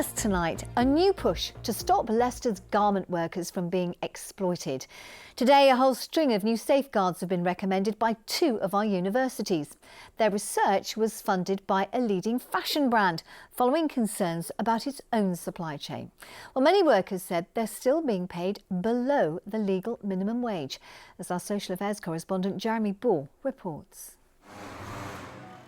First tonight, a new push to stop Leicester's garment workers from being exploited. Today, a whole string of new safeguards have been recommended by two of our universities. Their research was funded by a leading fashion brand, following concerns about its own supply chain. Well, many workers said they're still being paid below the legal minimum wage, as our social affairs correspondent Jeremy Ball reports.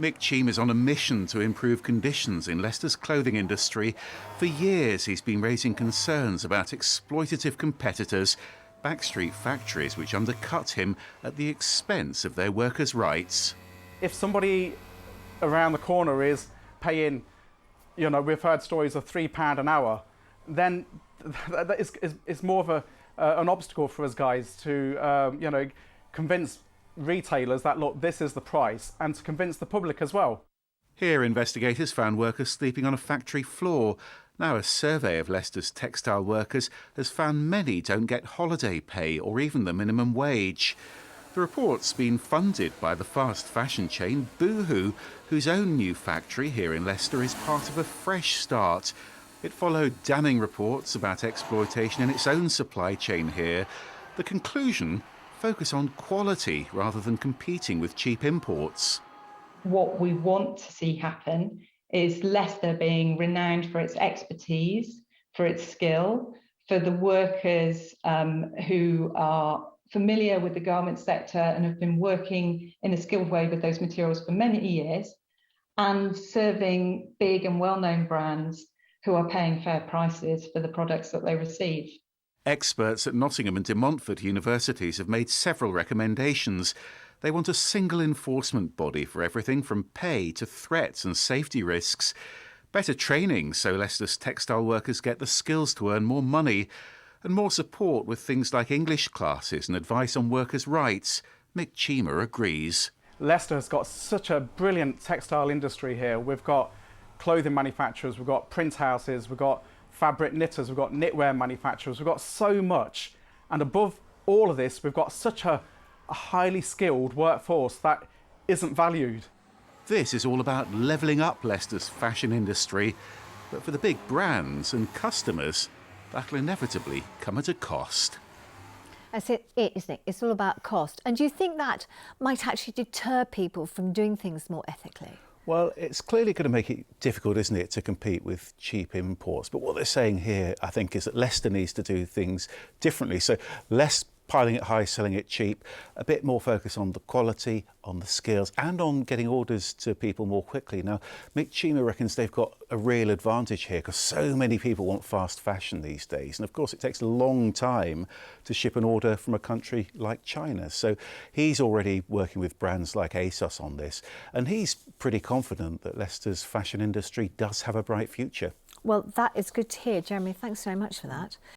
Mick Cheam is on a mission to improve conditions in Leicester's clothing industry. For years, he's been raising concerns about exploitative competitors, backstreet factories which undercut him at the expense of their workers' rights. If somebody around the corner is paying, we've heard stories of £3 an hour, then it's more of an obstacle for us guys to, convince retailers that, look, this is the price, and to convince the public as well. Here, investigators found workers sleeping on a factory floor. Now, a survey of Leicester's textile workers has found many don't get holiday pay or even the minimum wage. The report's been funded by the fast fashion chain Boohoo, whose own new factory here in Leicester is part of a fresh start. It followed damning reports about exploitation in its own supply chain here. The conclusion: focus on quality rather than competing with cheap imports. What we want to see happen is Leicester being renowned for its expertise, for its skill, for the workers who are familiar with the garment sector and have been working in a skilled way with those materials for many years, and serving big and well-known brands who are paying fair prices for the products that they receive. Experts at Nottingham and De Montfort universities have made several recommendations. They want a single enforcement body for everything from pay to threats and safety risks, better training so Leicester's textile workers get the skills to earn more money, and more support with things like English classes and advice on workers' rights. Mick Cheam agrees. Leicester has got such a brilliant textile industry here. We've got clothing manufacturers, we've got print houses, we've got fabric knitters, we've got knitwear manufacturers, we've got so much. And above all of this, we've got such a highly skilled workforce that isn't valued. This is all about levelling up Leicester's fashion industry. But for the big brands and customers, that'll inevitably come at a cost. That's it, isn't it? It's all about cost. And do you think that might actually deter people from doing things more ethically? Well, it's clearly going to make it difficult, isn't it, to compete with cheap imports. But what they're saying here, I think, is that Leicester needs to do things differently. So less piling it high, selling it cheap, a bit more focus on the quality, on the skills, and on getting orders to people more quickly. Now, Mick Cheam reckons they've got a real advantage here because so many people want fast fashion these days. And of course, it takes a long time to ship an order from a country like China. So he's already working with brands like ASOS on this. And he's pretty confident that Leicester's fashion industry does have a bright future. Well, that is good to hear, Jeremy. Thanks very much for that.